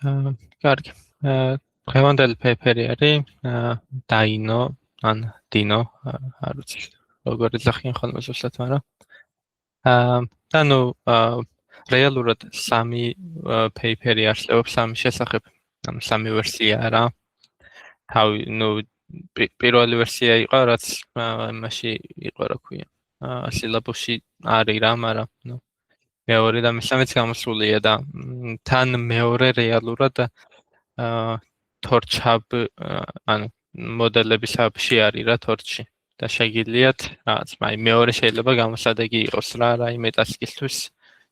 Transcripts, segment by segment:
კარგი. დღევანდელი paper-ი არის Dino ან Dino, არ ვიცი როგორ ეძახიან ხოლმე ზუსტად, მაგრამ და ნუ რეალურად სამი paper-ი არსებობს ამ შესახებ, ანუ სამი ვერსია არა. თავი, ნუ პირველი ვერსია იყო, რაც იმაში იყო, რა ქვია, სილაბუსში არის რა, მაგრამ ნუ მეორე და მესამეც გამოსულია და თან მეორე რეალურად Torch-Hub, ანუ მოდელების hub-ში არის რა Torch-ში და შეგიძლიათ რაღაც, აი მეორე შეიძლება გამოსადეგი იყოს რა რაიმე ტასკისთვის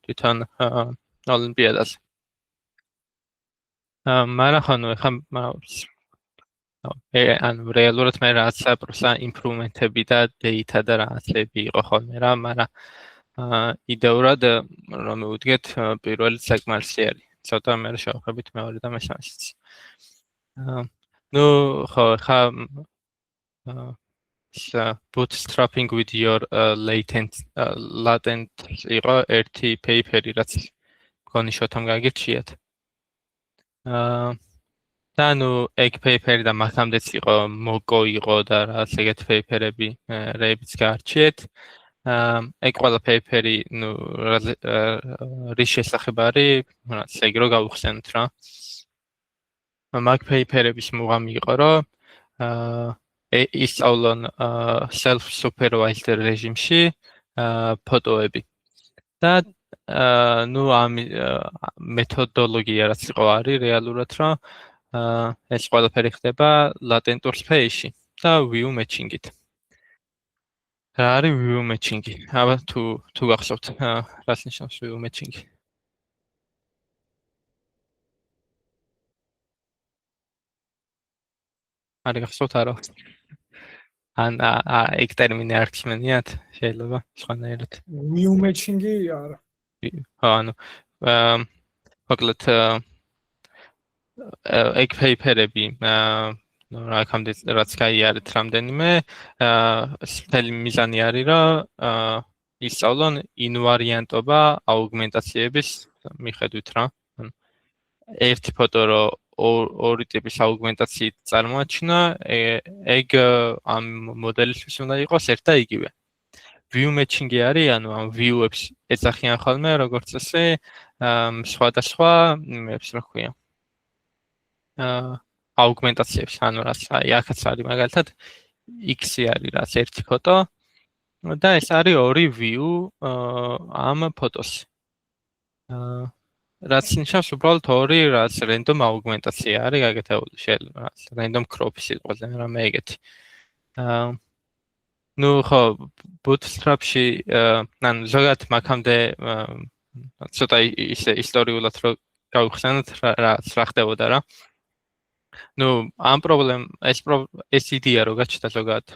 თვითონ ოლიმპიადაზე. მაგრამ ხო, ნუ ეხლა ანუ რეალურად მე რაღაცა პროსა იმპრუვმენტები და data და რაღაცები იყო ხოლმე რა, მაგრამ იდეურად რომ მივუდგეთ პირველი საკმარისი არის. ცოტა მე შევხვდებით მეორე და მესამესაც. ნუ ხო, ხა bootstrapping with your latent იყო ერთი paper-ი, რაც მგონი შოთამ გაგირჩიათ. და ნუ ეგ paper-ი და მათამდეც იყო Moco იყო და რაღაც ეგეთი paper-ები რეებიც გაარჩიეთ. ეგ ყველა paper-ი ნუ რის შესახებ არის, რაც ეგ რო გავხსენოთ რა. მაგ paper-ების მუღამი იყო, რომ ისწავლონ self-supervised რეჟიმში ფოტოები. და ნუ ამ მეთოდოლოგია რაც იყო არის რეალურად, რომ ეს ყველაფერი ხდება latenture space-ში და view matching-ით. რა არის view matching-ი? აბა თუ გახსოვთ, რას ნიშნავს view matching-ი? არ გახსოვთ არა? ან ეგ ტერმინი არ გსმენიათ? შეიძლება სხვანაირად. View matching-ი არა. ანუ მოკლედ ეგ paper-ები ნუ აქამდე რაც გაიარეთ რამდენიმე მთელი მიზანი არის რომ ისწავლონ ინვარიანტობა აუგმენტაციების მიხედვით რა. ერთი ფოტო რო ორი ტიპის აუგმენტაციით წარმოაჩინა, ეგ ამ მოდელისთვის უნდა იყოს ერთ და იგივე. View matching-ი არის, ანუ ამ view-ებს ეძახიან ხოლმე, როგორც წესი, სხვადასხვა იმებს რა ქვია. აუგმენტაციებს, ანუ რაც აი აქაც არის მაგალითად X-ი არის რაც ერთი ფოტო და ეს არის ორი view ამ ფოტოს. რაც ნიშნავს უბრალოდ ორი რაც random augmentation არის გაკეთებული, შეიძლება რაც random crop-ის იყოს, მაგრამ ეგეთი. ნუ ხო, bootstrap-ში ანუ ზოგადად მაგამდე ცოტა ისტორიულად რო გავხსენოთ რა ხდებოდა რა. ნუ ამ ეს იდეა რო გაჩნდა ზოგადად.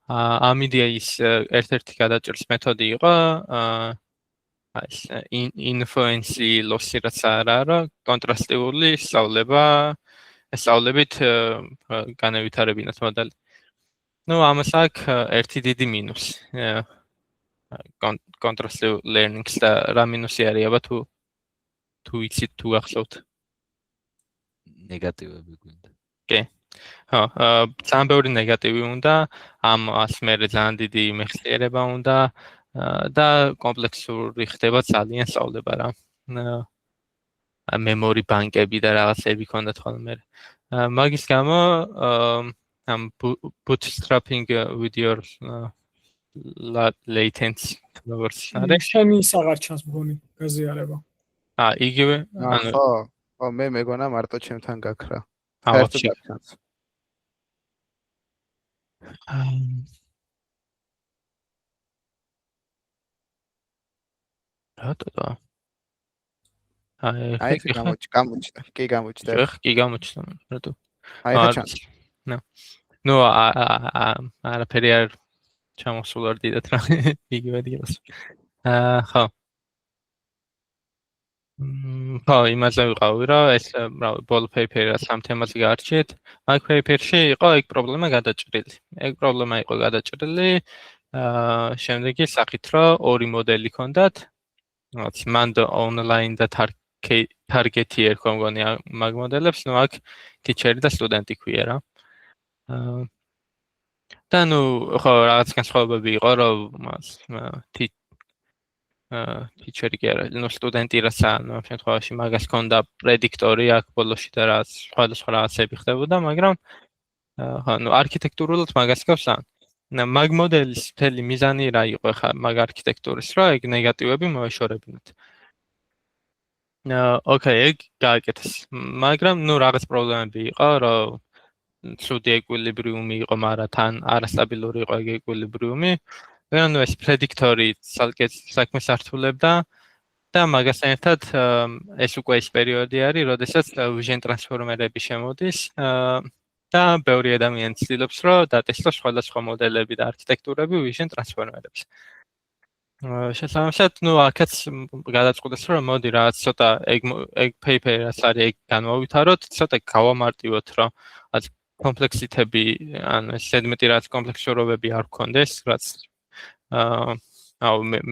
ამ იდეის ერთ-ერთი გადაჭრის მეთოდი იყო influence loss-ი რაც არის, რომ კონტრასტიული სწავლებით განევითარებინათ მოდელი. ნუ ამას აქვს ერთი დიდი მინუსი. Contrastive learning-ს და რა მინუსი არის, აბა თუ იცით თუ გახსოვთ. ნეგატივები გვინდა. კი. ხო, ძალიან ბევრი ნეგატივი უნდა, ამას მერე ძალიან დიდი მეხსიერება უნდა და კომპლექსური ხდება ძალიან სწავლება რა. memory bank-ები და რაღაცები ქონდათ ხოლმე. მაგის გამო ამ bootstrapping with your latency როგორც არის. შენი აღარ ჩანს მგონი გაზიარება. იგივე, ანუ ხო, მე მეგონა მარტო ჩემთან გაქრა. აუჩი. რატო? აი გამოჩნდა. კი გამოჩნდა. კი გამოჩნდა, რატო? აი ხა ჩანს. ნუ არაფერი არ ჩამოსულა დიდად რა იგივე დილას. ხო. ხო, იმაზე ვიყავი რა, ეს რავი, ბოლო paper-ი სამ თემაზე გაარჩიეთ. მაგ paper-ში იყო ეგ პრობლემა გადაჭრილი. ეგ პრობლემა იყო გადაჭრილი შემდეგი სახით, რომ ორი მოდელი ჰქონდათ. რაც მანდ online და target-ი ერქვა მგონი მაგ მოდელებს, ნუ აქ teacher-ი და სტუდენტი ქვია რა. და ნუ ხო რაღაც განსხვავებები იყო, რომ teacher-ი კი არა, ნუ სტუდენტი რაცა, ნუ ამ შემთხვევაში მაგას ჰქონდა პრედიქტორი აქ ბოლოში და რაღაც სხვადასხვა რაღაცები ხდებოდა, მაგრამ ხო, ნუ არქიტექტურულად მაგას გავს ან მაგ მოდელის მთელი მიზანი რა იყო ხა მაგ არქიტექტურის, რომ ეგ ნეგატივები მოეშორებინათ. ოკეი, ეგ გააკეთეს. მაგრამ ნუ რაღაც პრობლემები იყო, რომ ცუდი ეკვილიბრიუმი იყო, მაგრამ თან არასტაბილური იყო ეგ ეკვილიბრიუმი. ანუ ეს პრედიქტორი საქმეს ართულებდა და მაგასთან ერთად ეს უკვე ის პერიოდი არის, როდესაც vision transformer-ები შემოდის და ბევრი ადამიანი ცდილობს, რომ დატესტოს სხვადასხვა მოდელები და არქიტექტურები vision transformer-ებს. შესაბამისად, ნუ აქაც გადაწყვეტეს, რომ მოდი რაღაც ცოტა ეგ paper-ი რაც არის, ეგ განმოვითაროთ, ცოტა გავამარტივოთ, რომ რაც კომპლექსიტები, ანუ ეს ზედმეტი რაც კომპლექსურობები არ გქონდეს, რაც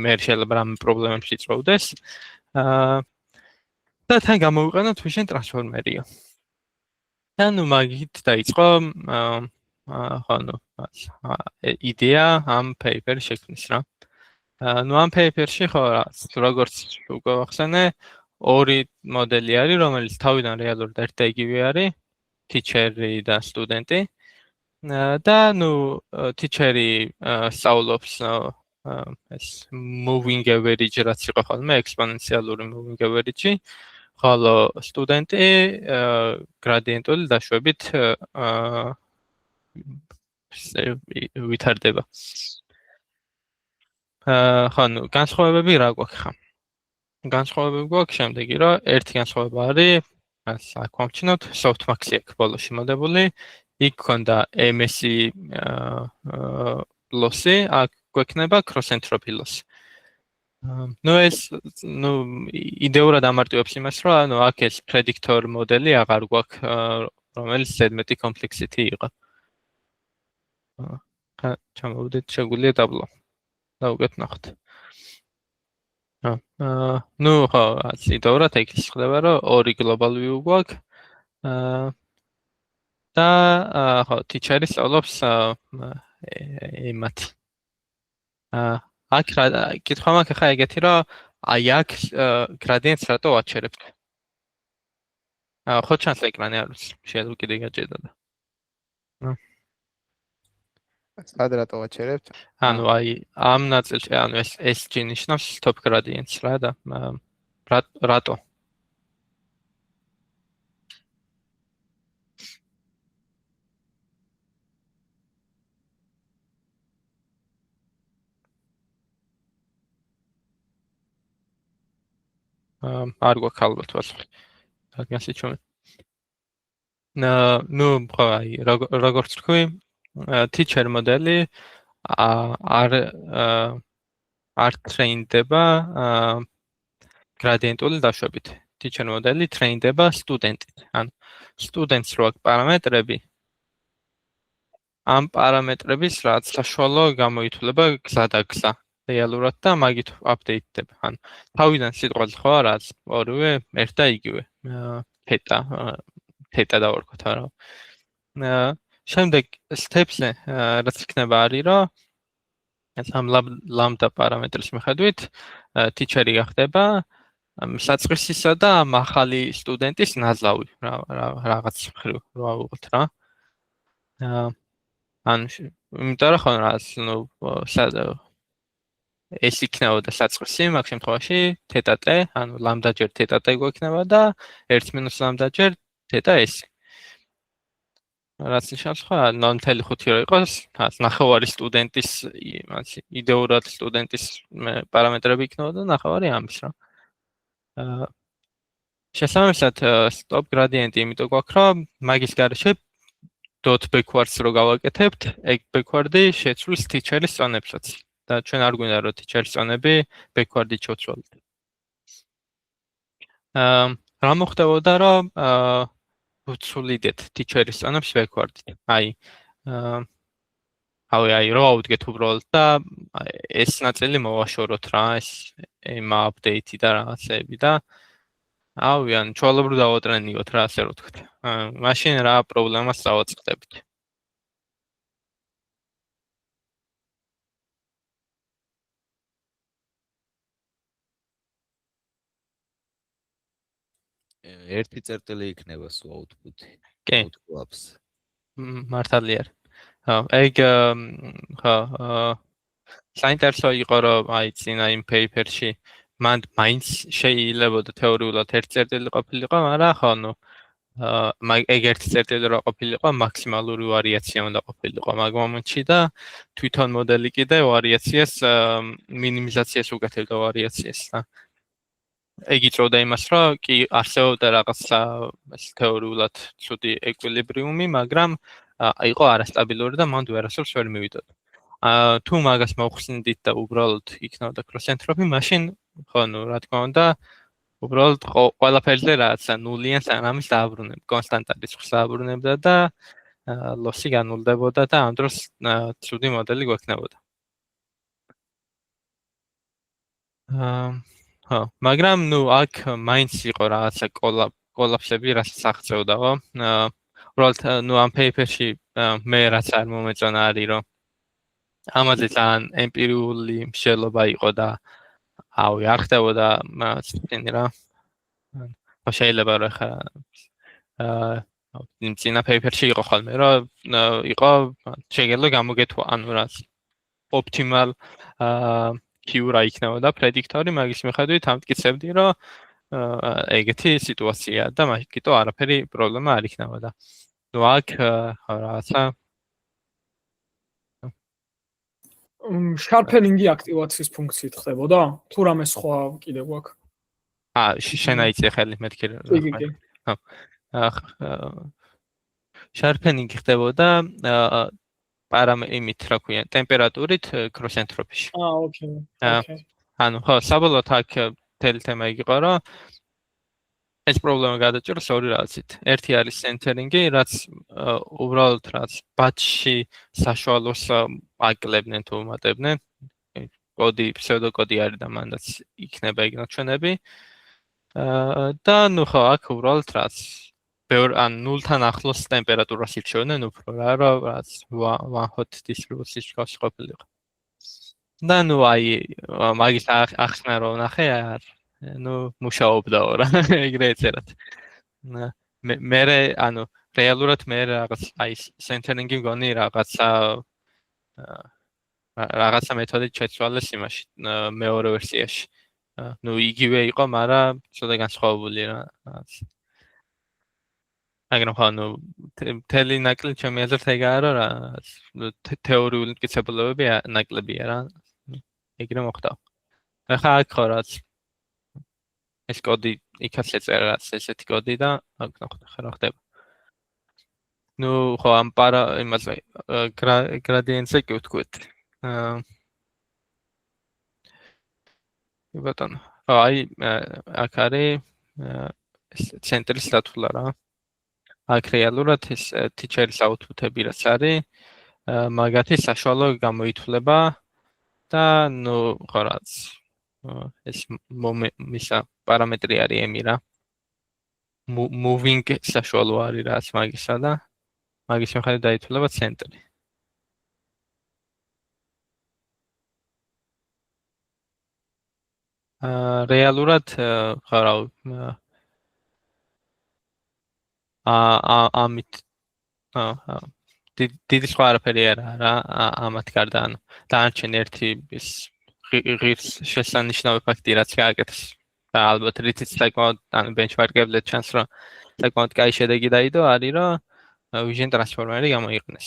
მე შეიძლება რამ პრობლემებში წვევდეს. და თან გამოვიყენოთ vision transformer-ი. და ნუ მაგით დაიწყო ხო ნუ იდეა ამ paper-ი შექმნის რა. ნუ ამ paper-ში ხო როგორც უკვე ვახსენე, ორი მოდელი არის, რომელიც თავიდან რეალურად ერთ და იგივე არის, teacher-ი და სტუდენტი. და ნუ teacher-ი სწავლობს ეს moving average რაც იყო ხოლმე ექსპონენციალური moving average-ი, ხოლო სტუდენტი გრადიენტული დაშვებით ვითარდება. ხო, ნუ განსხვავებები რა გვაქვს ხა? განსხვავებები გვაქვს შემდეგი, რომ ერთი განსხვავება არის, აქ ვამჩნევთ, softmax-ი აქვს ბოლოში მოდებული, იქ ქონდა MSE loss-ი, აქ გვექნება cross entropy loss. ნუ ეს ნუ იდეურად ამარტივებს იმას, რომ ანუ აქ ეს predictor მოდელი აღარ გვაქვს, რომელიც ზედმეტი complexity იყო. ჩამოვიდეთ, შეგვიძლია ტაბლო. და უკეთ ნახოთ. ნუ ხო, იდეურად ეგ ის ხდება, რომ ორი global view გვაქვს. და ხო, teacher-ი სწავლობს იმათ. აქ კითხვა მაქვს ხა ეგეთი, რომ აი აქ gradient-ს რატო ვაჩერებთ? ხო ჩანს ეკრანი არ ვიცი, შეიძლება კიდე გაჭედოდა. სად რატო ვაჩერებთ? ანუ აი ამ ნაწილში, ანუ ეს ნიშნავს top gradients რა და რატო? არ გვაქვს ალბათ პასუხი. რადგან სიჩუმე. ნუ აი როგორც თქვი, teacher მოდელი არ ტრეინდება გრადიენტული დაშვებით. teacher მოდელი ტრეინდება სტუდენტით. ანუ სტუდენტს რო აქვს პარამეტრები, ამ პარამეტრების რაც საშუალო გამოითვლება გზა და გზა. რეალურად და მაგით აპდეიტდება. ანუ თავიდან სიტყვაზე ხო რაც ორივე ერთ და იგივე. თეტა დავარქოთ არა. შემდეგ step-ზე რაც იქნება არის, რომ ამ lambda პარამეტრის მიხედვით teacher-ი გახდება საწყისისა და ახალი სტუდენტის ნაზავი, რაღაც მხრივ რო ავიღოთ რა. ანუ იმიტომ რომ ხო რაც ნუ ეს იქნებოდა საწყისი, მაგ შემთხვევაში θ-t, ანუ lambda ჯერ θ-t გვექნება და 1 - lambda ჯერ θ-s. რაც ნიშნავს ხო, ნორმალი 5 რო იყოს, ნახევარი სტუდენტის, იდეურად სტუდენტის პარამეტრები იქნებოდა ნახევარი ამის რა. შესაბამისად, stop gradient-ი იმიტომ გვაქვს, რომ მაგის გარეშე dot backwards რო გავაკეთებთ, ეგ backward-ი შეცვლის teacher-ის წონებსაც. და ჩვენ არ გვინდა რომ teacher-ის წონები backward-ი ჩავცვალოთ. რა მოხდებოდა, რომ ვცვლიდეთ teacher-ის წონებს backward-ით. აი რო ავდგეთ უბრალოდ და ეს ნაწილი მოვაშოროთ რა, ეს update-ი და რაღაცები და ან ჩვეულებრივ დავატრენინგოთ რა, ასე რომ ვთქვით. მაშინ რა პრობლემას დავაწყდებით? ერთი წერტილი იქნება სულ აუთპუტი. კი. აუთკლაპს. მართალია. ეგ საინტერესო იყო რომ აი წინა იმ პეიპერში მან მაინც შეიძლებოდა თეორიულად ერთ წერტილი ყოფილიყო, მაგრამ ხო ეგ ერთი წერტილი რა ყოფილიყო, მაქსიმალური ვარიაცია უნდა ყოფილიყო მაგ მომენტში და თვითონ მოდელი კიდე ვარიაციას მინიმიზაციას უკეთებდა ვარიაციას და ეგ იწვევდა იმას, რომ კი არსებობდა რაღაცა თეორიულად ცუდი ეკვილიბრიუმი, მაგრამ იყო არასტაბილური და მანდ ვერასდროს ვერ მივიდოდა. თუ მაგას მოვხსნიდით და უბრალოდ იქნებოდა კროს-ენტროპი, მაშინ ხო რა თქმა უნდა, უბრალოდ ყველაფერზე რაღაცა ნულიან სანამის დააბრუნებ, კონსტანტად რიცხვს დააბრუნებდა და ლოსი განულდებოდა და ამ დროს ცუდი მოდელი გვექნებოდა. ხო, მაგრამ აქ მაინც იყო რაღაცა კოლაფსები, რასაც აღწევდა, ხო? უბრალოდ ამ პეიპერში მე რაც არ მომეწონა არის, რომ ამაზე ძალიან ემპირიული მსჯელობა იყო და არ ხდებოდა წინი რა. ხო შეიძლება რომ ხა იმ წინა პეიპერში იყო ხოლმე, რომ იყო შეგეძლო გამოგეთქვა, ანუ რა ოპტიმალ Q-რა იქნებოდა პრედიქტორი, მაგის მიხედვით ამტკიცებდი, რომ ეგეთი სიტუაციაა და მაშინ არაფერი პრობლემა არ იქნებოდა. აქ რაღაცა შარპენინგი აქტივაციის ფუნქციით ხდებოდა? თუ რამე სხვა კიდე გვაქვს? შენ აიწე ხელი მეთქი რა. შარპენინგი ხდებოდა იმით, რა ქვია, ტემპერატურით კროს-ენტროპიში. ოკეი. ანუ ხო, საბოლოოდ აქ თელი თემა იყო, რომ ეს პრობლემა გადაჭრას ორი რაღაცით. ერთი არის სენტერინგი, რაც უბრალოდ რაც ბატში საშუალოს აკლებდნენ თუ უმატებდნენ. კოდი, ფსევდოკოდი არის და მანდაც იქნება ეგ ნაჩვენები. და ხო, აქ უბრალოდ რაც ან ნულთან ახლოს ტემპერატურას ირჩევდნენ უფრო რა, რომ რაც one hot distribution-ის გასში ყოფილიყო. და აი მაგის ახსნა რომ ნახე, მუშაობდაო რა, ეგრე ეწერათ. მე რეალურად მე რაღაც აი სენტერინგი მგონი რაღაცა მეთოდით შეცვალეს იმაში, მეორე ვერსიაში. იგივე იყო, მაგრამ ცოტა განსხვავებული რა. მაგრამ ხო, მთელი ნაკლი ჩემი აზრით ეგაა, რომ რა თეორიული მტკიცებულებები ნაკლებია რა. ეგრე მოხდა. ახლა აქ ხო რაც ეს კოდი იქაც ეწერა ესეთი კოდი და აქ ნახოთ რა ხდება. ხო ამ იმაზე გრადიენტზე კი ვთქვით. ბატონო. აი აქ არის ცენტრის დათვლა რა. აქ რეალურად ეს teacher-ის output-ები რაც არის, მაგათი საშუალო გამოითვლება და ხო რაც ეს მისა პარამეტრი არის m-ი რა. moving საშუალო არის რაც მაგისა და მაგის მიხედვით დაითვლება ცენტრი. რეალურად ხო რა ამით დიდი სხვა არაფერი არა ამათ გარდა ანუ დანარჩენ ერთი ის ღირს შესანიშნავი ფაქტი რაც გააკეთეს და ალბათ რითიც საკმაოდ ანუ ბენჩმარკებზე ჩანს რომ საკმაოდ კაი შედეგი დაიდო არის რომ vision transformer-ი გამოიყენეს.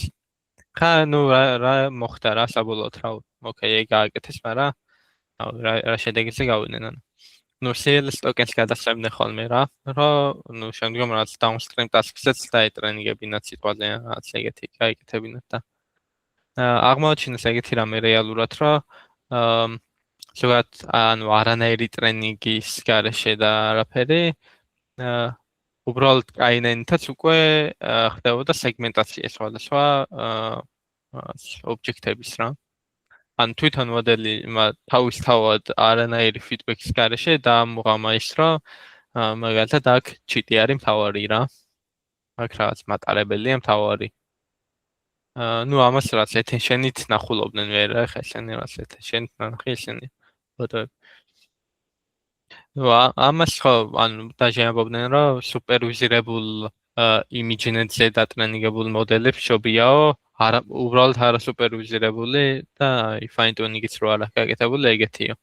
ხა რა მოხდა რა საბოლოოდ რა ოკეი ეგ გააკეთეს მაგრამ რა შედეგიც გავიდნენ ანუ CLS tokens გადასცემდნენ ხოლმე რა რომ შემდგომ რაც downstream task-საც დაეტრენინგებინათ სიტყვაზე რაც ეგეთი გაიკეთებინათ და აღმოაჩინეს ეგეთი რამე რეალურად რომ ზოგადად ანუ არანაირი ტრენინგის გარეშე და არაფერი უბრალოდ კაინენითაც უკვე ხდებოდა სეგმენტაცია სხვადასხვა ობიექტების რა. ან თვითონ მოდელი თავისთავად არანაირი ფიდბექის გარეშე დაამოღამა ის რომ მაგალითად აქ ჩიტი არის მთავარი რა. აქ რაღაც მატარებელია მთავარი. ნუ ამას რაც attention-ით ნახულობდნენ მე რა, ხა ესენი რაც attention-ით ნახი ესენი. ფოტოები. ნუ ამას ხო ანუ დაჟინებობდნენ რომ სუპერვიზირებულ იმიჯნედზე დატრენინგებულ მოდელებს შობიაო, არა უბრალოდ არა სუპერვიზირებული და fine tuning-იც რო არა გაკეთებული ეგეთიო.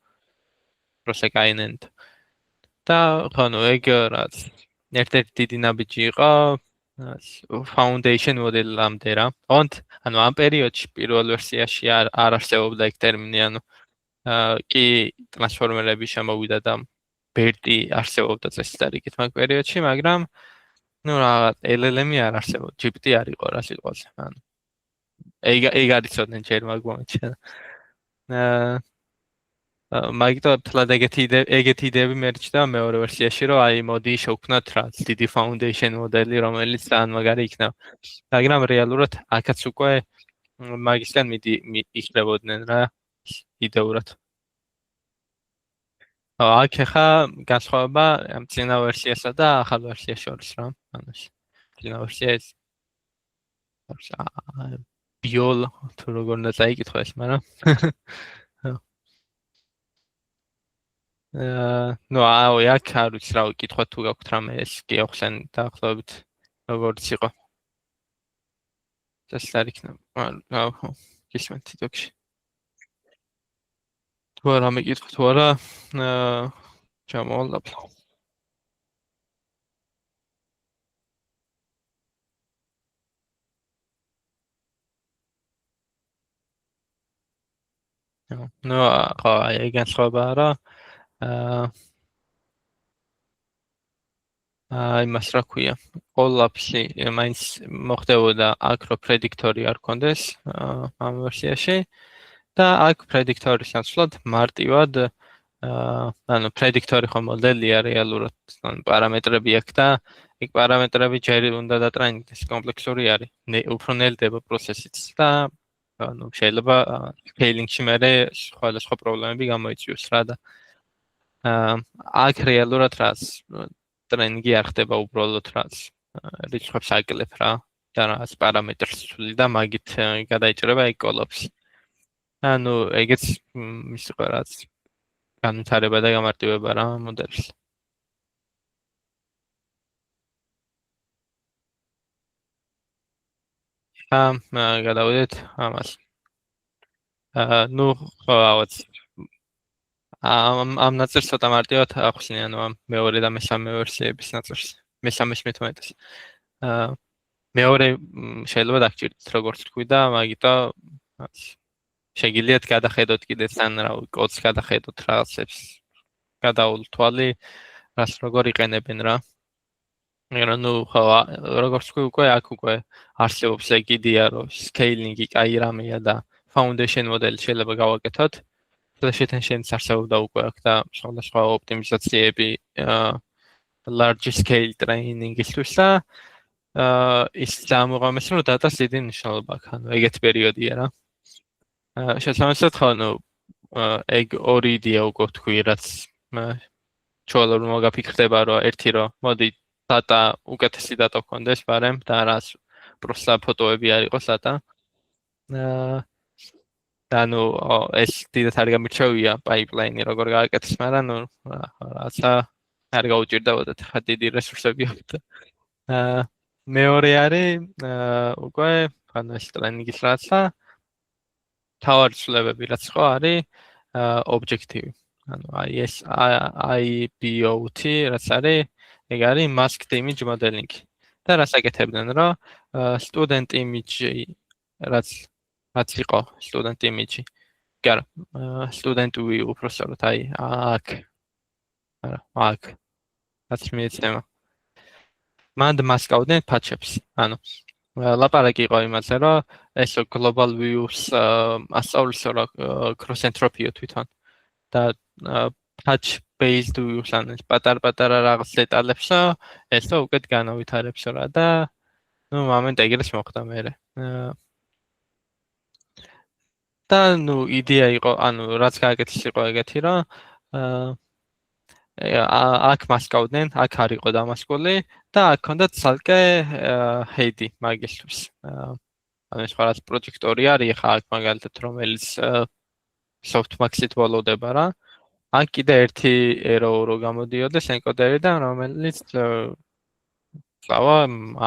პროსეკაინენთ. და ხო ნუ ეგ რაც ერთ-ერთი დიდი ნაბიჯი იყო foundation მოდელამდე რა. ანუ ამ პერიოდში პირველ ვერსიაში არ არსებობდა ეგ ტერმინი, ანუ კი ტრანსფორმერები შემოვიდა და BERT არსებობდა წესდარიგით მაგ პერიოდში, მაგრამ ნუ რაღაც LLM-ი არ არსებობდა, GPT არ იყო რა სიტყვაზე. ანუ ეგ არიცოდნენ ჯერ მაგ მომენტში. მაგიტო თლად ეგეთი იდეები მერჩდა მეორე ვერსიაში, რომ აი მოდი შევქმნათ რაც დიდი foundation მოდელი, რომელიც ძალიან მაგარი იქნება. მაგრამ რეალურად აქაც უკვე მაგისგან იხლებოდნენ რა იდეურად. აქ ხა განსხვავება ამ წინა ვერსიასა და ახალ ვერსიას შორის რა. ანუ წინა ვერსია ეს ბიოლ თუ როგორ უნდა წაიკითხო ეს, მაგრამ ნუ აქ არ ვიცი რა ვიკითხოთ თუ გაქვთ რამე ეს კი ახსენ დაახლოებით როგორც იყო. ეს არ იქნება. ანუ გისმენთ თითოეულში. თუ არა მეკითხოთ თუ არა ჩამოვალ. ნუ ხო აი განსხვავება რა იმას რა ქვია, კოლაფსი მაინც მოხდებოდა აქ რო პრედიქტორი არ კონდეს ამ ვერსიაში და აქ პრედიქტორის ნაცვლად მარტივად ანუ პრედიქტორი ხო მოდელია რეალურად, ანუ პარამეტრები აქვს და ეგ პარამეტრები ჯერ უნდა დატრენინგდეს, კომპლექსური არის, უფრო ნელდება პროცესიც და ანუ შეიძლება სკეილინგში მერე სხვადასხვა პრობლემები გამოიწვიოს რა და აქ რეალურად რაც ტრენინგი არ ხდება უბრალოდ რაც რიცხვებს აკლებ რა და რაც პარამეტრს ცვლი და მაგით გადაიჭრება ეგ კოლაფსი. ანუ ეგეც ის იყო რაც განვითარება და გამარტივება რა მოდელს. გადავიდეთ ამას. ნუ ხავაც ამ ნაწერს ცოტა მარტივად ახსნი, ანუ ამ მეორე და მესამე ვერსიების ნაწერს. მესამეს მეტ-მეტეს. მეორე შეიძლება დაგჭირდეთ როგორც თქვი და მაგიტო შეგიძლიათ გადახედოთ კიდეც ან რა კოდს გადახედოთ რაღაცებს. გადაულ თვალი რას როგორ იყენებენ რა. ანუ ხო როგორც თქვი უკვე აქ უკვე არსებობს ეგ იდეა რომ სკეილინგი კაი რამეა და foundation მოდელი შეიძლება გავაკეთოთ. Flash attention-ს არსებობდა უკვე აქ და სხვადასხვა ოპტიმიზაციები large scale training-ისთვის და ის დამოღამეს რომ data-ს დიდი მნიშვნელობა აქვს. ანუ ეგეთი პერიოდია რა. შესაბამისად ხო ანუ ეგ ორი იდეა უკვე თქვი რაც ჩვეულებრივ მოგაფიქრდება რომ ერთი რომ მოდი data უკეთესი data გქონდეს ბარემ და რას პროსტა ფოტოები არ იყოს data. ანუ ეს დიდად არ გამირჩევია pipeline-ი როგორ გააკეთეს, მაგრამ ნუ რაცა არ გაუჭირდებოდა ხა დიდი რესურსები აქვს. მეორე არის უკვე ანუ ეს ტრენინგის რაცა თავარი ცვლილებები რაც ხო არის objective. ანუ აი ეს IBOT რაც არის ეგ არის masked image modeling. და რას აკეთებდნენ რომ student image რაც იყო student image. გარ student view უბრალოდ აი აქ. აქ. რაც მიეცემა. მანდ მასკავდნენ patch-ებს. ანუ ლაპარაკი იყო იმაზე რომ ეს global views ასწავლის რა cross entropy-ო თვითონ და patch based views ან პატარ-პატარა რაღაც დეტალებსო ესო უკეთ განავითარებს რა და ნუ მომენტ ეგრეს მოხდა მერე. და ნუ იდეა იყო, ანუ რაც გააკეთეს იყო ეგეთი რომ აქ მასკავდნენ, აქ არ იყო დამასკული და აქ ჰქონდათ ცალკე ჰეიდი მაგისთვის. ანუ ეს რაღაც პროექტორი არის, ხა აქ მაგალითად რომელიც softmax-ით ბოლოვდება რა. აქ კიდე ერთი error გამოდიოდა encoder-დან, რომელიც წავა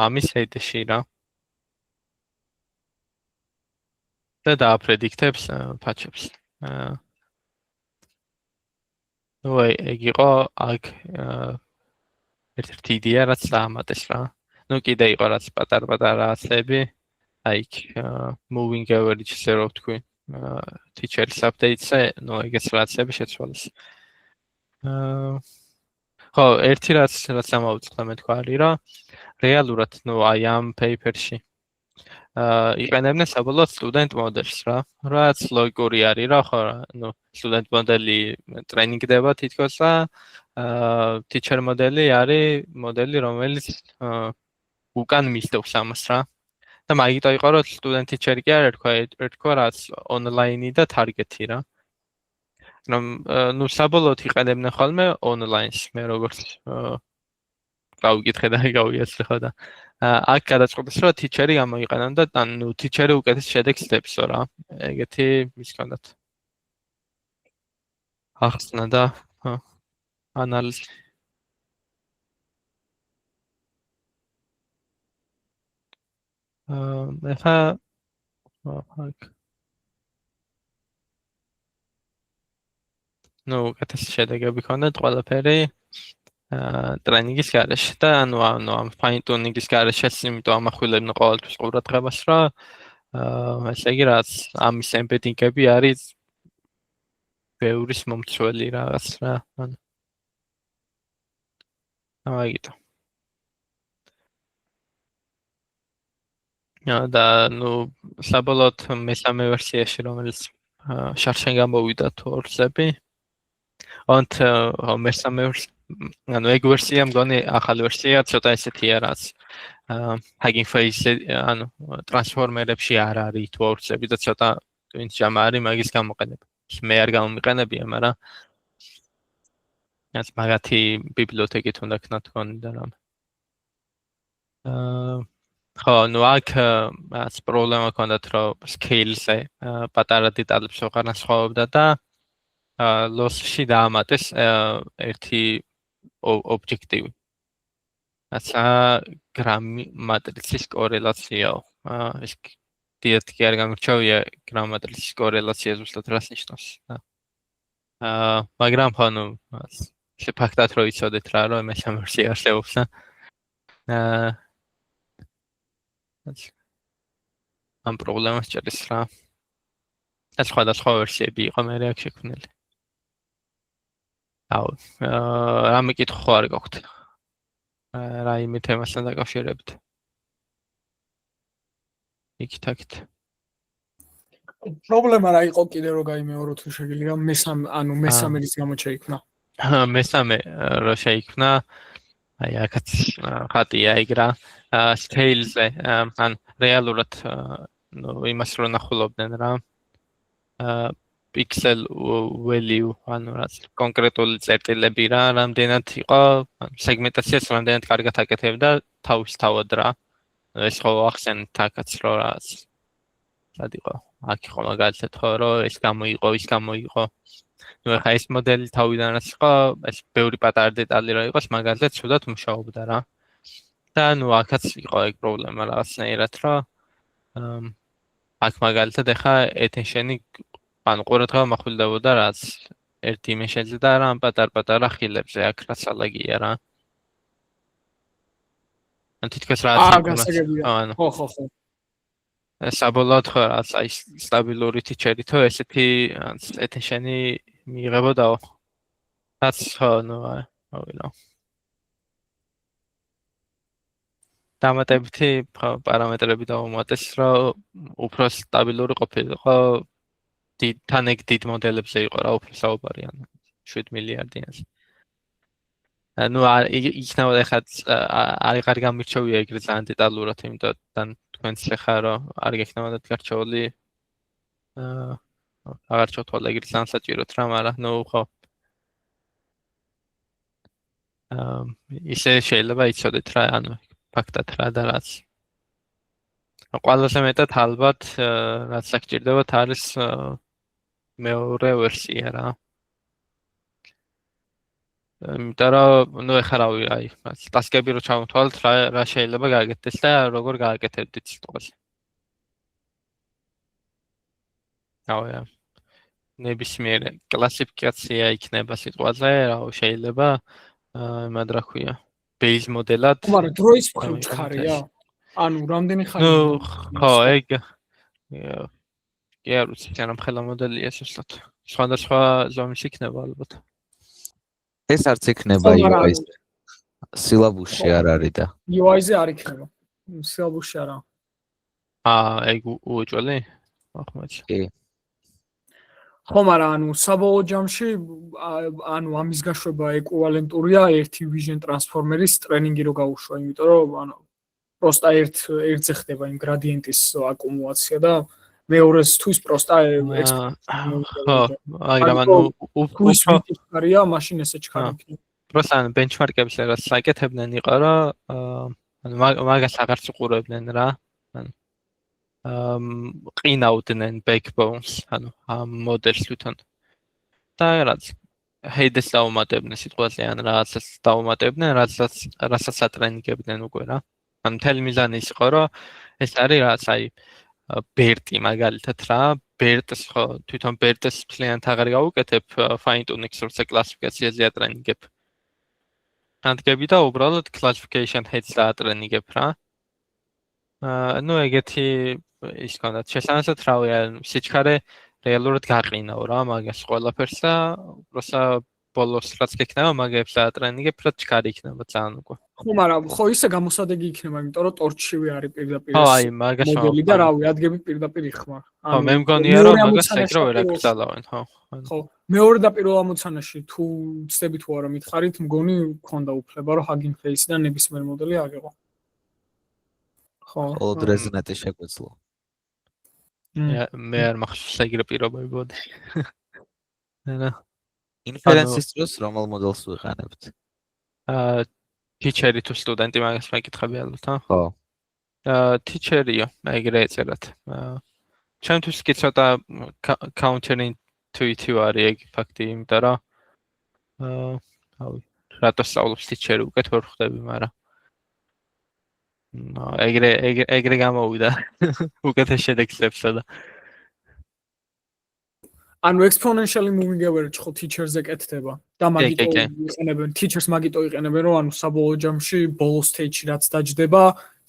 ამის ჰეიდში რა. და დააპრედიქტებს patch-ებს. ნუ ეგ იყო აქ ერთ-ერთი იდეა რაც დაამატეს რა. ნუ კიდე იყო რაც პატარ-პატარა რაღაცები, აი moving average-ზე რო ვთქვი, teacher-ის update-ზე, ნუ ეგეც რაღაცები შეცვალეს. ხო, ერთი რაც ამოვიწყდა მე თქვა არის რა, რეალურად ნუ აი ამ paper-ში იყენებდნენ საბოლოოდ student models რა. რაც ლოგიკური არის რა, ხო, ნუ student model-ი ტრენინგდება თითქოს და teacher model-ი არის მოდელი, რომელიც უკან მისდევს ამას რა. და მაგიტო იყო რომ student teacher-ი კი არ ერთხვა რაც online-ი და target-ი რა. ნუ საბოლოოდ იყენებდნენ ხოლმე online-ს, მე როგორც გავიკითხე და გავიაცრე ხო და აქ გადაწყვეტეს რომ teacher-ი გამოიყენონ და ანუ teacher-ი უკეთეს შედეგს დებსო რა. ეგეთი ის ჰქონდათ. ახსნა და ანალიზი. ეხა აქ ნუ უკეთეს შედეგები ჰქონდათ ყველაფერი ტრენინგის გარეშე და ანუ ამ fine tuning-ის გარეშეც იმიტომ ამახვილებდნენ ყოველთვის ყურადღებას რა ესე იგი რაც ამის embedding-ები არის ბევრის მომცველი რაღაც რა ანუ აიგეთ და ნუ საბოლოოდ მესამე ვერსიაში რომელიც შარშენ გამოვიდა თუ ორსები and მესამე ანუ ეგ ვერსია მგონი ახალი ვერსია ცოტა ესეთია რაც Hugging Face ანუ ტრანსფორმერებში არ არის თუ ორსები და ცოტა twins jam არის მაგის გამოყენება. მე არ გამომიყენებია, მაგრამ ეს მაგათი ბიბლიოთეკით უნდა ქნათ გონდა რამე. ხო, ნუ აქ ეს პრობლემა ქონდათ რომ scale-ზე პატარა დეტალებს ვეღარ განსხვავებდა და loss-ში დაამატეს ერთი ობიექტივი. ასა გრამი მატრიცის კორელაციაო. ეს დიეთ კი არ გამირჩევია გრამ მატრიცის კორელაცია ზუსტად რას ნიშნავს. მაგრამ ხო ნუ ფაქტად რომ იცოდეთ რა რომ მესამე ვერსია არსებობს. ამ პრობლემას ჭერის რა. ეს სხვადასხვა ვერსიები იყო მე აქ შექმნილი. აუ, რამე კითხვა ხო არ გაქვთ? რაიმე თემასთან დაკავშირებით. იქით. პრობლემა რა იყო კიდე რომ გაიმეორო თუ შეგიძლია მესამეის გამო შეიქმნა. მესამე რო შეიქმნა, აი აქაც ხატია ეგ რა. scale-ზე ან რეალურად ნუ იმას რო ნახულობდნენ რა. pixel value ანუ რაც კონკრეტული წერტილები რა, რამდენად იყო, სეგმენტაციას რამდენად კარგად აკეთებდა თავისთავად რა. ეს ხო ახსენეთ აქაც რომ რაც სად იყო? აქ იყო მაგალითად ხო რომ ეს გამოიყო. ნუ ახლა ეს მოდელი თავიდან რაც იყო, ეს ბევრი პატარა დეტალი რა იყოს, მაგალითად ცუდად მუშაობდა რა. და ნუ აქაც იყო ეგ პრობლემა რაღაცნაირად რომ აქ მაგალითად ახლა attention-ი ანუ ყურადღება მახვილდებოდა რაც ერთ იმეშენზე და რა ამ პატარ-პატარა ხილებზე აქ რაც ალაგია რა. ან თითქოს რაც ანუ ხო. საბოლოოდ ხო რაც აი სტაბილური teacher-ი თუ ესეთი attention-ი მიიღებოდაო. რაც ხო ნუ მოვიდა. დამატებითი პარამეტრები დავუმატეს რომ უფრო სტაბილური ყოფილიყო თან ეგ დიდ მოდელებზე იყო რა უფრო საუბარი ან 7 მილიარდიანზე. ანუ იქნებოდა ახლა არ გამირჩევია ეგრე ძალიან დეტალურად, იმიტომ თან თქვენც ხარ რომ არ გექნებოდათ გარჩეული აღარ ჩავთვალე ეგრე ძალიან საჭიროთ რა, მაგრამ ნუ ხო ისე შეიძლება იცოდეთ რა, ანუ ფაქტად რა და რაც. ყველაზე მეტად ალბათ რაც გჭირდებათ არის მეორე ვერსია რა. იმიტომ რომ ნუ ეხლა რავი, აი, ტასკები რო ჩავთვალოთ, რა შეიძლება გააკეთდეს და როგორ გააკეთებდით სიტყვაზე. რავი, ნებისმიერ კლასიფიკაცია იქნება სიტყვაზე, რა შეიძლება იმად რა ქვია, base მოდელად. მაგრამ დროის მხრივ ჩქარია? ანუ რამდენი ხანი? ნუ ხო, ეგ კი არ ვიცი, რა მხელა მოდელია შესაძლოა. სხვადასხვა ზომის იქნება ალბათ. ეს არც იქნება UI-ზე. სილაბუსში არ არის და. UI-ზე არ იქნება. სილაბუსში არა. ეგ უუჭველი? ახმაჩი. კი. ხო, მაგრამ ანუ საბოლოო ჯამში ანუ ამის გაშვება ეკვივალენტურია ერთი vision transformer-ის ტრენინგი რო გაუშვა, იმიტომ რომ ანუ პროსტა ერთზე ხდება იმ გრადიენტის აკუმულაცია და მეორესთვის პროსტა ხო, მაგრამ ანუ უფრო ჩქარია, მაშინ ესე ჩქარი იქნება. პროსტა ბენჩმარკებს რაღაც საკეთებდნენ იყო, რომ ანუ მაგას აღარც უყურებდნენ რა. ყინავდნენ backbones, ანუ ამ მოდელს თვითონ. და რაც ჰეიდეს დაუმატებდნენ სიტყვაზე, ან რაღაცას დაუმატებდნენ, რასაც ატრენინგებდნენ უკვე რა. ანუ მთელი მიზანი ის იყო, რომ ეს არის რაღაც აი BERT მაგალითად რა, BERT-ს ხო, თვითონ BERT-ს ფლიანთ აღარ გავუკეთებ fine tuning source კლასიფიკაციაზე ატრენინგებ. ანდგები და უბრალოდ classification heads დაატრენინგებ რა. ნუ ეგეთი ის კონდათ შესაძლოა რავი, სიჩქარე რეალურად გაყინაო რა მაგას ყველაფერს და უბრალოდ ბოლოს რაც გექნება მაგებს დაატრენინგებ, რა ჩქარი იქნება ძალიან უკვე. ხო, მაგრამ ხო ისე გამოსადეგი იქნება, იმიტომ რომ ტორჩივე არის პირდაპირ ხო, აი მაგას მოდელი და რავი, ადგები პირდაპირ იხმარ. ხო, მე მგონია რომ მაგას ეგრე ვერ აკრძალავენ, ხო. ხო, მეორე და პირველ ამოცანაში თუ ცდები თუ არა მითხარით, მგონი მქონდა უფლება რომ Hugging Face-დან ნებისმიერ მოდელი აღიღო. ხო. ხოლო დრეზნეტი შეგვეძლო. მე არ მახსოვს ეგრე პირობები ბოდი. და ინფერენსის დროს რომელ მოდელს ვიყენებთ? teacher-ი თუ სტუდენტი მაგას მეკითხები ალბათ, ხო. teacher-იო, ეგრე ეწერათ. ჩემთვის კი ცოტა counterintuitive არის ეგ ფაქტი, იმიტომ რომ რატო სწავლობს teacher-ი უკეთ ვერ ხვდები, მაგრამ ეგრე გამოვიდა უკეთეს შედეგებსა და ანუ exponentially moving average ხო teachers-ზე კეთდება და მაგიტო იყენებენ teachers მაგიტო იყენებენ რომ ანუ საბოლოო ჯამში ბოლო stage-ში რაც დაჯდება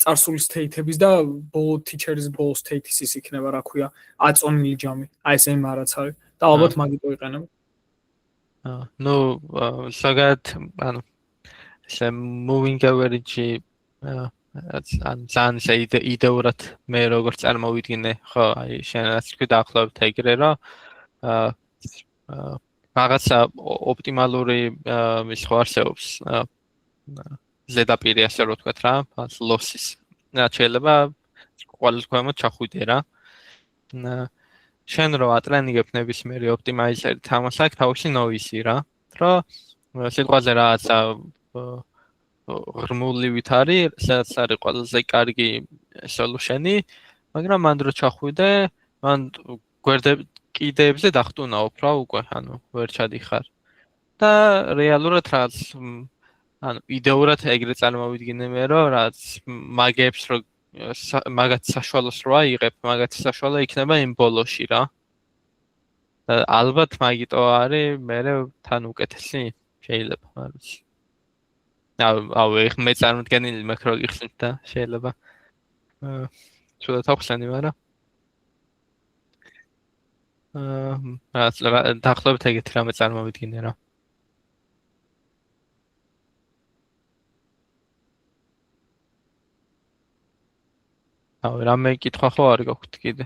წარსული state-ების და ბოლო teacher-ის ბოლო state-ის ის იქნება რა ქვია აწონილი ჯამი აი ეს იმ რაც არის და ალბათ მაგიტო იყენებენ ნუ ზოგადად ანუ ესე moving average-ი ძალიან იდეურად მე როგორც წარმოვიდგინე ხო აი შენ რაც თქვი დაახლოებით ეგრე რომ რაღაცა ოპტიმალური ის ხო არსებობს ზედაპირი ასე რომ ვთქვათ რა losses რა შეიძლება ყოველ შემთხვევაში ჩახვიდე რა შენ რო ატრენინგებ ნებისმიერი ოპტიმაიზერი თამას აქვს თავისი noise-ი რა რომ სიტყვაზე რაღაცა ღრმულივით არის, სადაც არის ყველაზე კარგი solution-ი, მაგრამ მან რო ჩახვიდე, მან კიდეებზე დახტუნაობ რა უკვე, ანუ ვერ ჩადიხარ. და რეალურად რაც ანუ იდეურად ეგრე წარმოვიდგინე მე რომ რაც მაგებს რო მაგათ საშუალოს რო აიღებ, მაგათი საშუალო იქნება იმ ბოლოში რა. და ალბათ მაგიტო არის მე თან უკეთესი შეიძლება, არ ვიცი. აუ ეხ მე წარმოგდგენილი მაქვს რო გიხსნით და შეიძლება ცუდად ახსენე მაგრამ დაახლოებით ეგეთი რამე წარმოვიდგინე რა აუ რამე კითხვა ხო არ გაქვთ კიდე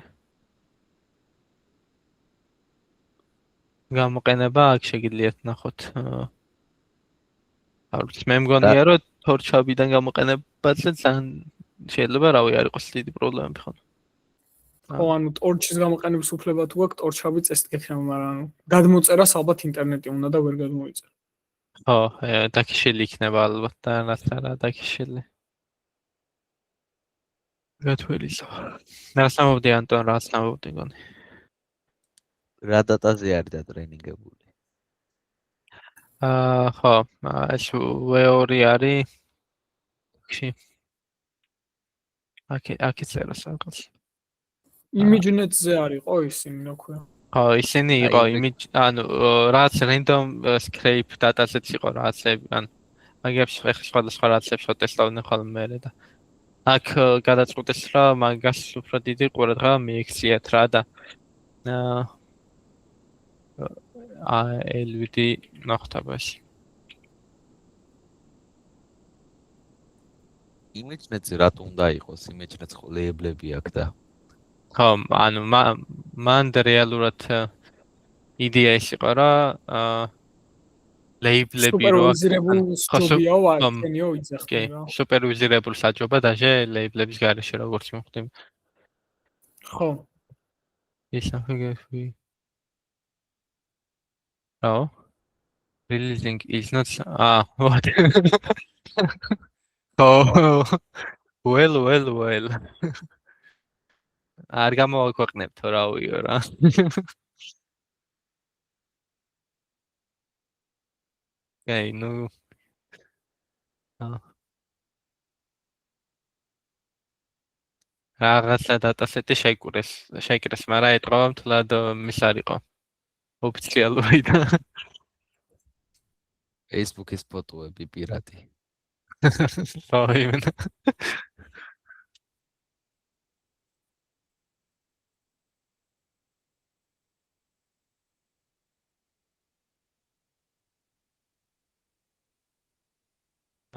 გამოყენება აქ შეგიძლიათ ნახოთ არის მე მგონია რომ თორჩაბიდან გამოყენებაზე ძალიან შეიძლება რავი არ იყოს დიდი პრობლემები ხო ხო ანუ ტორჩის გამოყენების უფლება თუ აქვს ტორჩაბი წესით გექნება მაგრამ ანუ გადმოწერას ალბათ ინტერნეტი უნდა და ვერ გადმოიწერა ხო, დაკიშილი იქნება ალბათ და რა დაკიშილი. გათვლისო. რას ამოვდი ანტონ, რას ამოვდი გონი? რა დატაზე არის დატრენინგებული? ხო, ეს V2 არის. ხი. აქ წერას რაღაც. ImageNet-ზე არისო ისინი ნოქვია. ხო, ისინი იყო ანუ რაც random scrape dataset იყო რაღაცები, ან მაგებს სხვადასხვა რაღაცებს შეტესტავდნენ ხოლმე მე და აქ გადაწყვეტეს რომ მაგას უფრო დიდი ყურადღება მიექციათ რა და LVD ნახტაბა ეს. ImageNet-ზე რატო უნდა იყოს? ImageNet-ს ხო ლეიბლები აქვს და ხო, ანუ მან რეალურად იდეა ის იყო რა ლეიბლები რო სუპერვიზირებულ ჯობიაო აიქენიო იძახდნენ რა. სუპერვიზირებულ საჯობა დაჟე ლეიბლების გარეშე როგორც მოხდება. ხო. ის ახლა Oh, releasing is not. What? Oh, well. არ გამოვაქვეყნებთო რა ვიო რა. Ей, ну. რაღაცა დატასეტი შეიკრეს, მაგრამ ეტყობა მთლად მის არ იყო. ოფიციალური და Facebook-ის ფოტოები პირატი. ხო, იმენა.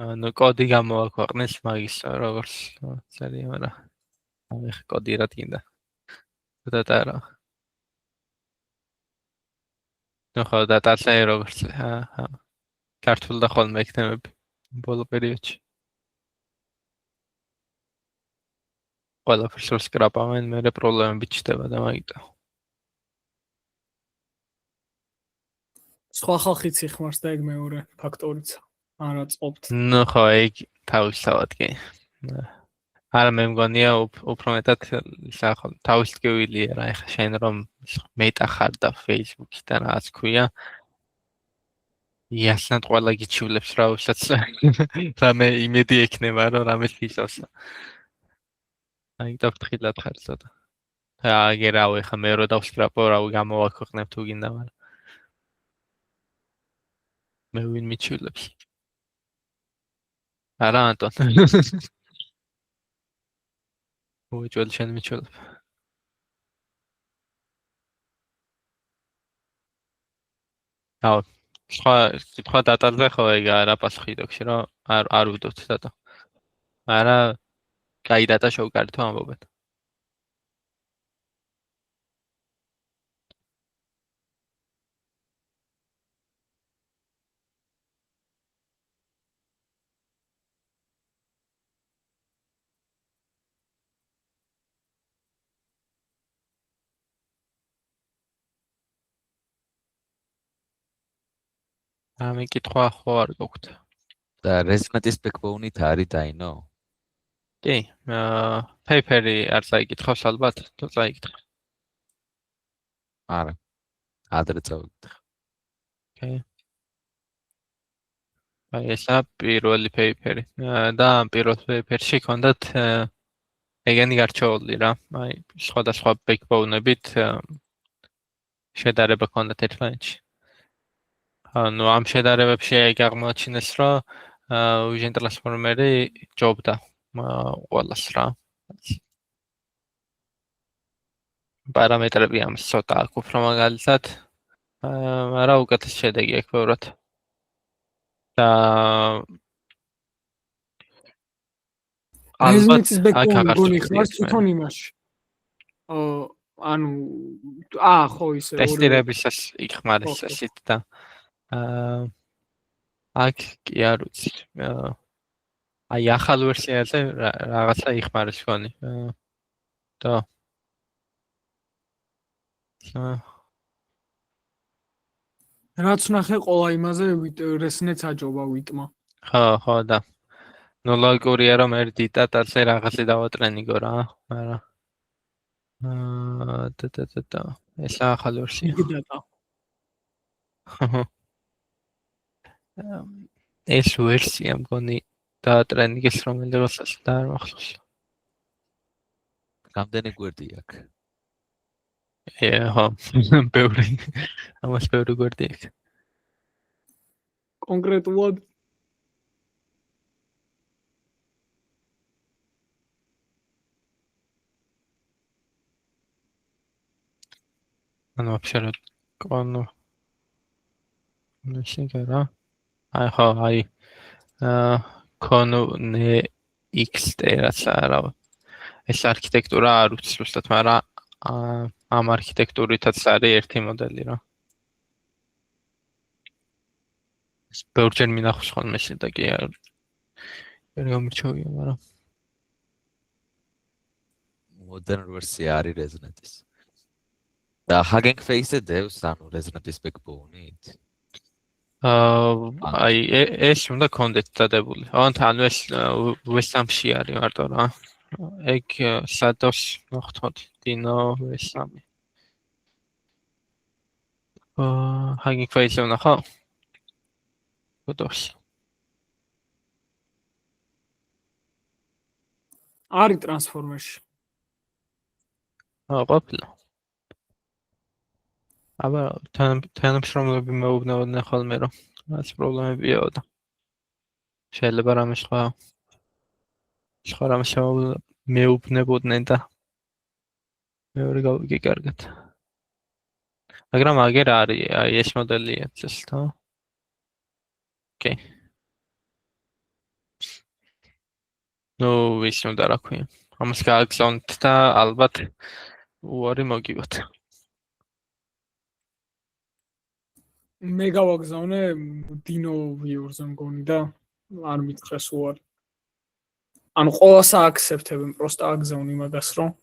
ანუ კოდი გამოვაქვეყნეს მაგის როგორც წერია, მაგრამ ახლა კოდი რა თქინდა. დატარა. ნუ ხო დატაცა როგორც ქართულ და ხოლმე ექნებები ბოლო პერიოდში. ყველაფერს რო სკრაპავენ, მერე პრობლემები ჩდება და მაგიტო. სხვა ხალხიც იხმარს და ეგ მეორე ფაქტორიც არა წობთ. ნუ ხო, ეგ თავისთავად კი. არა მე მგონია უფრო მეტად სახო თავისკევილია რა, ეხა შენ რომ მეტა ხარ და Facebook-ი და რაღაც ქვია. იასნად ყველა გიჩივლებს რა უსაც რამე იმედი ექნება რომ რამე ისოს. აი დავთხილად ხარ ცოტა. აგერავ ეხა მე რო დავსკრაპო რა გამოვაქვეყნებ თუ გინდა, მაგრამ მე ვინ მიჩივლებს. არა ანტონ. უჯველი შენ მიჩვენებ. აუ, სხვა დატაზე ხო ეგ არა პასუხი დოქში რომ არ ვუდოთ დატა. არა, კაი დატა შევკარითო ამბობენ. ამი კითხვა ხო არ გქონდა. და ResNet-ის backbone-ით არის დაინო? კი, paper-ი არ წაიკითხავს ალბათ, თუ წაიკითხავს. არა. ადრე წავიკითხე. ოკეი. აი ესა პირველი paper-ი. და ამ პირველ paper-ში ჰქონდათ ეგენი გარჩეული რა. აი სხვადასხვა backbone-ებით შედარება ჰქონდათ ერთმანეთში. ანუ ამ შედარებებში აღმოაჩინეს რომ Vision Transformer-ი ჯობდა ყველას რა. პარამეტრები ამის ცოტა აქვს უფრო მაგალითად. მაგრამ უკეთეს შედეგი აქვს ბევრად. და ალბათ აქ backbone აღარ გონი ვწვდით ხარ მე. თვითონ იმაში. ანუ ხო ისე ტესტირებისას იხმარეს ასეთ და აქ კი არ ვიცი. აი ახალ ვერსიაზე რაღაცა იხმარეს გონი. და რაც ნახე ყოლა იმაზე რესნეც აჯობა ვიტმა. ხო და ნუ ლოგიკურია რომ ერთ დიტატალზე რაღაცი დავატრენინგო რა, მაგრამ და ეს ახალი ვერსია. იგი დატა. ეს ვერსია მგონი დაატრენინგეს რომელიღასაც და არ მახსოვს. რამდენი გვერდი აქვს? ხო, ბევრი. ამას ბევრი გვერდი აქვს. კონკრეტულად ანუ вообще კონო ნუშინგარა. აი კონო ნე XT რაც არა. ეს არქიტექტურა არ ვიცი ზუსტად, მაგრამ ამ არქიტექტურითაც არის ერთი მოდელი რა. ეს ბევრჯერ მინახავს ხოლმე და კი არ გამირჩევია, მაგრამ მოდერნ ვერსია არის ResNet-ის. და Hugging Face-ზე დევს ანუ ResNet-ის backbone-ით. აი ეს უნდა კონდეთ დადებული. ანუ ეს ვესამში არის მარტო რა. ეგ სადოს ნახოთ დინო ვესამი. Hugging Face-ზე ნახო. ფოტოს. არის ტრანსფორმერში. ყოფილა. აბა თანამშრომლები მეუბნებოდნენ ხოლმე რომ რაც პრობლემებია და შეიძლება რამე სხვა რამე მეუბნებოდნენ და მეორე გავიგე კარგად. მაგრამ აგერ არის აი ეს მოდელია just ხო? ოკეი. ნუ ის უნდა რა ქვია. ამას გააგზავნთ და ალბათ უარი მოგივათ. მე გავაგზავნე დინო ვიურზე მგონი და არ მითხრეს უარი. ანუ ყოველს ააკცეპტებენ, პროსტა აგზავნი მაგას რომ.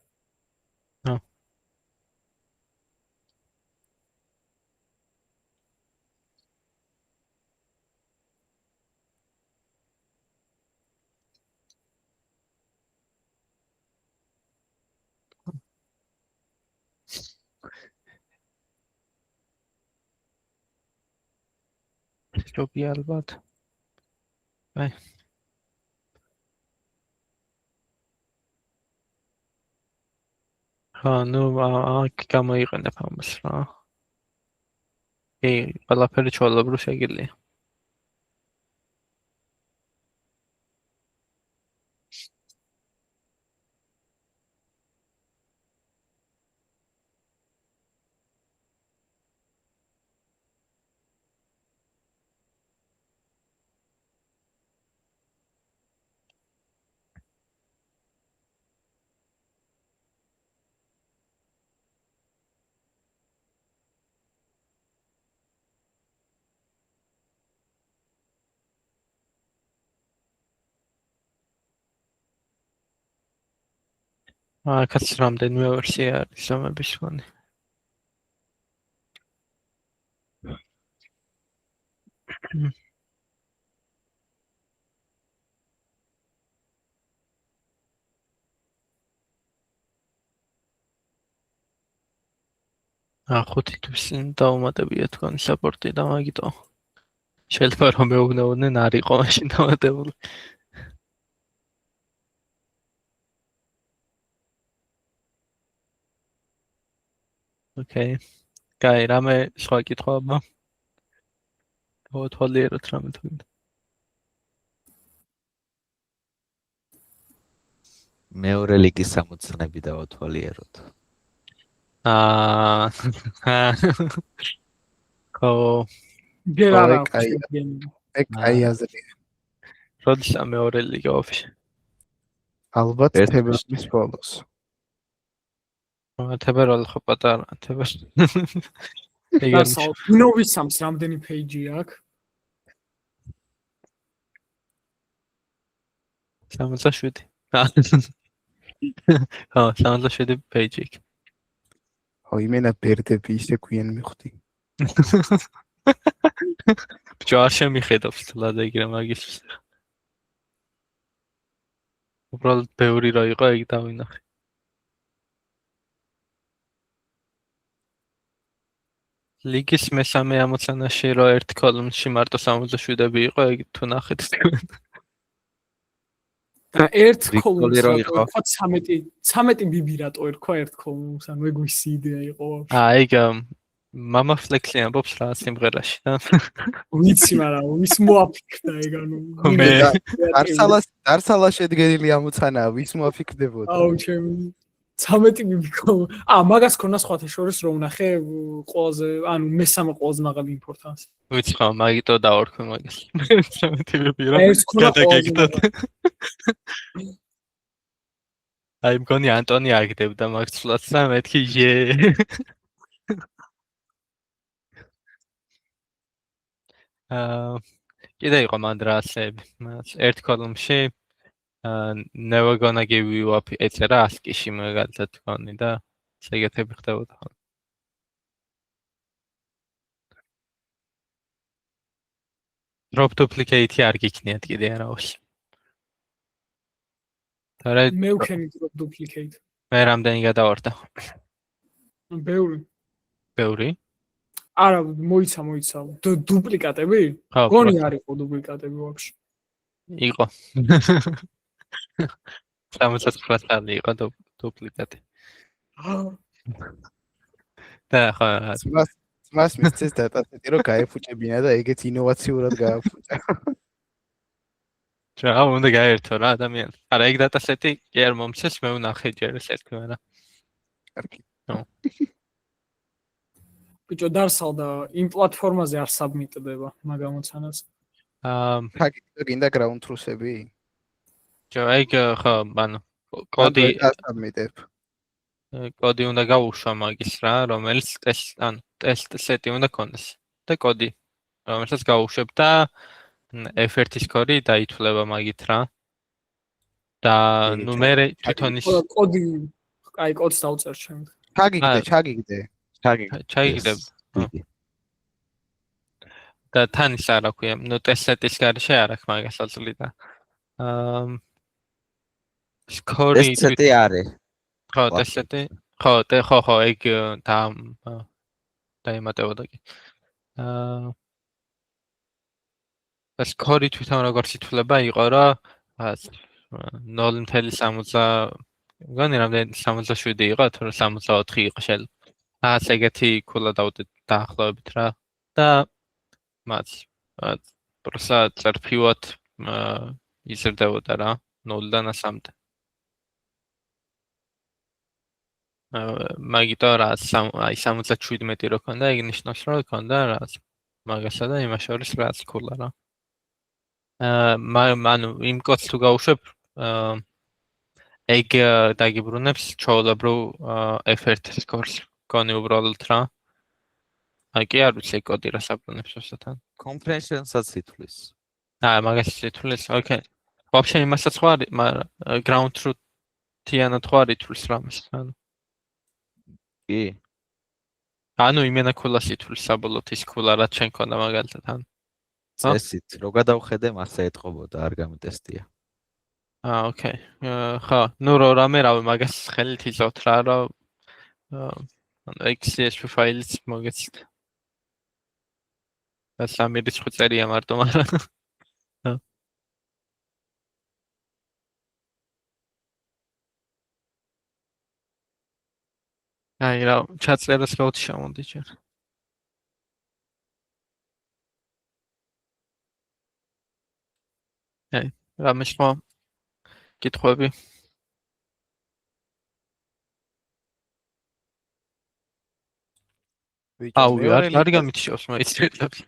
ჯობი ალბათ. აი. ნუ აქ გამოიყენებ ამას რა. ყველაფერი ჩვეულებრივ შეგიძლია. აქაც რამდენიმე ვერსია არის ამების მქონე. ხუთი თვის დაუმატებია თქვენი საპორტი და მაგიტო. შეიძლება რომ მეუბნებოდნენ არ იყო მაშინ დამატებული. ოკეი. კაი, რამე სხვა კითხვა აბა? დავათვალიეროთ რამე თქო. მეორე ლიგის სამოცნები დავათვალიეროთ. ხო. გერარა. ეგ აი აზრია. როდესაც მეორე ლიგა ოფში. ალბათ თებერვლის ბოლოს. თებერვალი ხო პატარა, თებერვალი. ნოვის სამს რამდენი პეიჯი აქვს? 67. ხო, 67 პეიჯი. ხო, იმენა ბერდები ისე გვიან მიხვდი. ბიჭო არ შემიხედავს თლად ეგრე მაგის. უბრალოდ ბევრი რო იყო ეგ დავინახე. ლიგის მესამე ამოცანაში რო ერთ კოლმში მარტო 67-ები იყო, ეგ თუ ნახეთ თქვენ. და ერთ ვიქტორი კოლმს რო რატო იყო? ერქვა 13 ბიბი რატო ერქვა ერთ კოლმს, ანუ ეგ ვისი იდეა იყო ვაფშე. ეგ მამა ფლექსი ამბობს რა სიმღერაში და ვიცი, მაგრამ ვის მოაფიქრდა ეგ ანუ მე დარსალა შედგენილი ამოცანაა, ვის მოაფიქრდებოდა? აუ ჩემი 13 ბიბი კოლმ. მაგას ქონა სხვათა შორის რომ ნახე ყველაზე ანუ მესამე ყველაზე მაღალი იმპორტანსი. ვიცი ხო, მაგიტო დავარქვი მაგას. 13-ები რა. ეს ქონა ყველაზე გადაგეგდოთ. აი მგონი ანტონი აგდებდა მაგ ცვლას და მეთქი ე. კიდე იყო მანდრასები. ერთ კოლმში never gonna give you up ეწერა ASCII-ში მაგალითად თქვენი და ეგეთები ხდებოდა. drop duplicate-ი არ გიქნიათ კიდე არავის. თორე მე ვქენი drop duplicate. მე რამდენი გადავარდა? ბევრი? არა, მოიცა. დუპლიკატები? ხო, გონი არ იყო დუპლიკატები ვაფშე. იყო. 69 წელი იყო დუპლიკატი. და ხო, მას მისცეს დატაცეტი რომ გაეფუჭებინა და ეგეც ინოვაციურად გააფუჭა. რა უნდა გაერთო რა ადამიანი. არა, ეგ დატაცეტი კი არ მომცეს, მე ვნახე ჯერ ეს თქვა რა. კარგი. ბიჭო დარსალდა იმ პლატფორმაზე არ საბმიტდება მაგ ამოცანას. თაგი გინდა ground truth-ები? ეგ ხო, ანუ კოდი ასაბმიტებ. კოდი უნდა გავუშვა მაგის რა, რომელიც ტესტ სეტი უნდა ქონდეს. და კოდი, რომელსაც გავუშვებ და F1-ის კოდი დაითვლება მაგით რა. და ნუ მე თვითონ ის კოდი, აი კოდს დავწერ შემდეგ. ჩაგიგდე. ჩაიგდებ. და თან ის არ აქვია, ნუ ტესტ სეტის გარშე არ აქვს მაგას აწლი და სკორი ტესტ სეტი არის. ხო, ტესტ სეტი. ხო, ეგ დაემატებოდა კი. სკორი თვითონ როგორც ითვლება იყო რა 0.60 მგონი რამდენი 67 იყო თუ 64 იყო შეიძლება. ეგეთი ქულა დავდეთ დაახლოებით რა. და მათ პროსა წერფივად იზრდებოდა რა 0-დან 100-მდე. მაგიტო რა აი 77 რო ქონდა, ეგ ნიშნავს რომ ქონდა რა მაგასა და იმას შორის რაც ქულა რა. ანუ იმ კოდს თუ გავუშვებ ეგ დაგიბრუნებს ჩაოლებრო F1 სკორს კონი უბრალოდ რა. აი კი არ ვიცი კოდი რა საბრუნებს უბრალოდ. Compression-საც ითვლის. მაგას ითვლის, ოკეი. ვაფშე იმასაც ხო არის, მაგრამ ground truth-იანად ხო არ ითვლის რამეს, ანუ. კი. ანუ იმენა ქულას ითვლის საბოლოოდ ის ქულა რაც ჩვენ ქონდა მაგალითად, ანუ. წესით, რო გადავხედე, მასე ეთყობოდა, არ გამოტესტია. ოკეი. ხო, ნუ რამე რავი მაგას ხელით იზოთ რა, რომ XCSP ფაილიც მოგეცით. და 3 რიცხვი წერია მარტო, მაგრამ აი რა, ჩაწერას გავთ შემოდი ჯერ. აი, რამე სხვა კითხვები? არ გამიჩიოს მაიცრებს.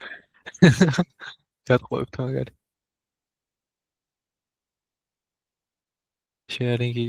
გატყობთ მაგარი. Sharing-ი